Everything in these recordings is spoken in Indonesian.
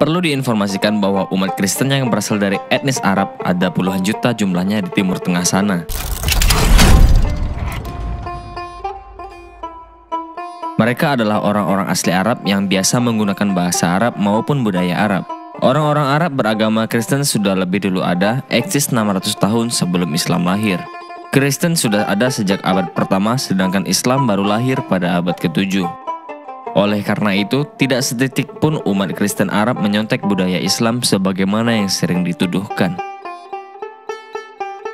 Perlu diinformasikan bahwa umat Kristen yang berasal dari etnis Arab ada puluhan juta jumlahnya di Timur Tengah sana. Mereka adalah orang-orang asli Arab yang biasa menggunakan bahasa Arab maupun budaya Arab. Orang-orang Arab beragama Kristen sudah lebih dulu ada, eksis 600 tahun sebelum Islam lahir. Kristen sudah ada sejak abad pertama, sedangkan Islam baru lahir pada abad ke-7. Oleh karena itu, tidak setitik pun umat Kristen Arab menyontek budaya Islam sebagaimana yang sering dituduhkan.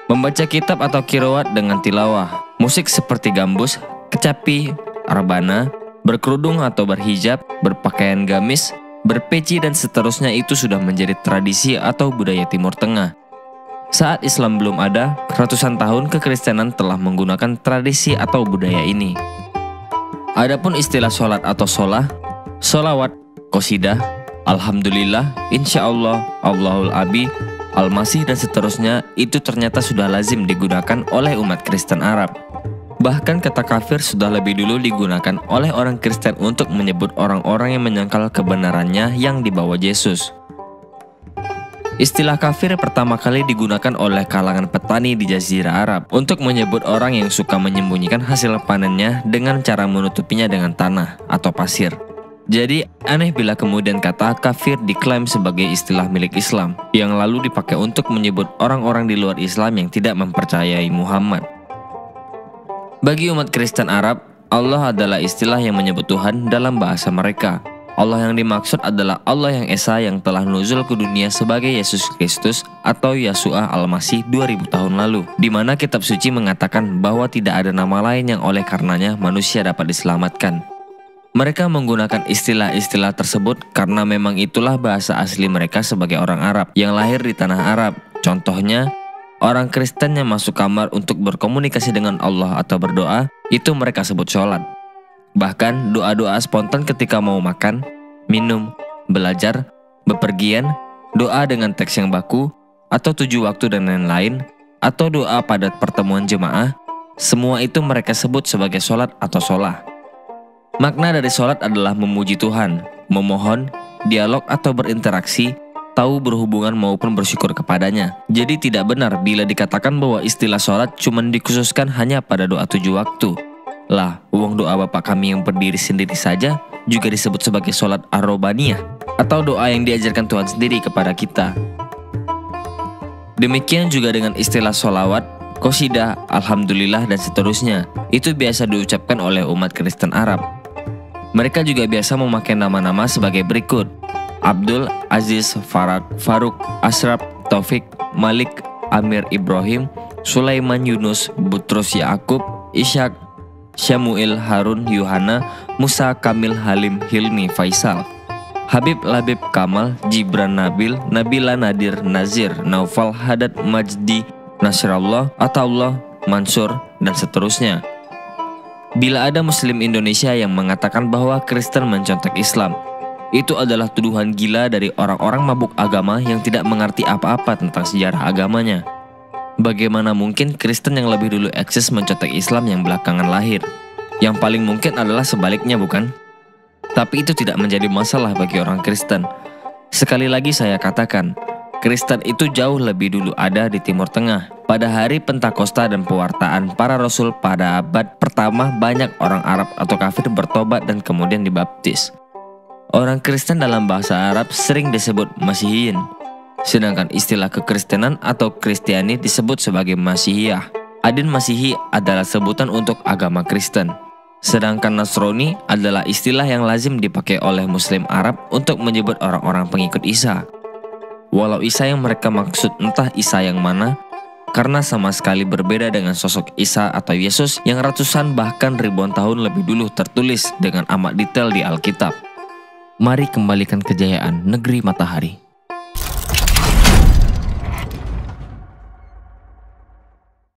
Membaca kitab atau qiraat dengan tilawah, musik seperti gambus, kecapi, rebana, berkerudung atau berhijab, berpakaian gamis, berpeci dan seterusnya itu sudah menjadi tradisi atau budaya Timur Tengah. Saat Islam belum ada, ratusan tahun kekristenan telah menggunakan tradisi atau budaya ini. Adapun istilah sholat atau sholah, sholawat, qosidah, alhamdulillah, insyaallah, Allahul Abi, al-masih dan seterusnya itu ternyata sudah lazim digunakan oleh umat Kristen Arab. Bahkan kata kafir sudah lebih dulu digunakan oleh orang Kristen untuk menyebut orang-orang yang menyangkal kebenarannya yang dibawa Yesus. Istilah kafir pertama kali digunakan oleh kalangan petani di Jazirah Arab untuk menyebut orang yang suka menyembunyikan hasil panennya dengan cara menutupinya dengan tanah atau pasir. Jadi aneh bila kemudian kata kafir diklaim sebagai istilah milik Islam yang lalu dipakai untuk menyebut orang-orang di luar Islam yang tidak mempercayai Muhammad. Bagi umat Kristen Arab, Allah adalah istilah yang menyebut Tuhan dalam bahasa mereka. Allah yang dimaksud adalah Allah yang Esa yang telah nuzul ke dunia sebagai Yesus Kristus atau Yeshua Al-Masih 2000 tahun lalu, di mana kitab suci mengatakan bahwa tidak ada nama lain yang oleh karenanya manusia dapat diselamatkan. Mereka menggunakan istilah-istilah tersebut karena memang itulah bahasa asli mereka sebagai orang Arab yang lahir di tanah Arab. Contohnya, orang Kristen yang masuk kamar untuk berkomunikasi dengan Allah atau berdoa, itu mereka sebut sholat. Bahkan doa-doa spontan ketika mau makan, minum, belajar, bepergian, doa dengan teks yang baku, atau 7 waktu dan lain-lain, atau doa pada pertemuan jemaah, semua itu mereka sebut sebagai sholat atau sholah. Makna dari sholat adalah memuji Tuhan, memohon, dialog atau berinteraksi, tahu berhubungan maupun bersyukur kepadanya. Jadi tidak benar bila dikatakan bahwa istilah sholat cuma dikhususkan hanya pada doa 7 waktu. Lah, uang doa Bapak kami yang berdiri sendiri saja juga disebut sebagai sholat ar-robaniyah atau doa yang diajarkan Tuhan sendiri kepada kita. Demikian juga dengan istilah sholawat, qosidah, alhamdulillah dan seterusnya. Itu biasa diucapkan oleh umat Kristen Arab. Mereka juga biasa memakai nama-nama sebagai berikut: Abdul, Aziz, Faruk, Ashraf, Taufik, Malik, Amir Ibrahim, Sulaiman Yunus, Butrus Yaakub, Ishak, Syamuil, Harun, Yuhana, Musa, Kamil, Halim, Hilmi, Faisal, Habib, Labib, Kamal, Jibran, Nabil, Nabila, Nadir, Nazir, Naufal, Hadad, Majdi, Nasrallah, Ataullah, Mansur, dan seterusnya. Bila ada Muslim Indonesia yang mengatakan bahwa Kristen mencontek Islam, itu adalah tuduhan gila dari orang-orang mabuk agama yang tidak mengerti apa-apa tentang sejarah agamanya. Bagaimana mungkin Kristen yang lebih dulu eksis mencontek Islam yang belakangan lahir? Yang paling mungkin adalah sebaliknya, bukan? Tapi itu tidak menjadi masalah bagi orang Kristen. Sekali lagi saya katakan, Kristen itu jauh lebih dulu ada di Timur Tengah. Pada hari Pentakosta dan pewartaan para Rasul pada abad pertama, banyak orang Arab atau kafir bertobat dan kemudian dibaptis. Orang Kristen dalam bahasa Arab sering disebut Masihiyin. Sedangkan istilah kekristenan atau Kristiani disebut sebagai Masihiyah. Adin Masihi adalah sebutan untuk agama Kristen. Sedangkan Nasrani adalah istilah yang lazim dipakai oleh Muslim Arab untuk menyebut orang-orang pengikut Isa. Walau Isa yang mereka maksud entah Isa yang mana, karena sama sekali berbeda dengan sosok Isa atau Yesus yang ratusan bahkan ribuan tahun lebih dulu tertulis dengan amat detail di Alkitab. Mari kembalikan kejayaan negeri matahari.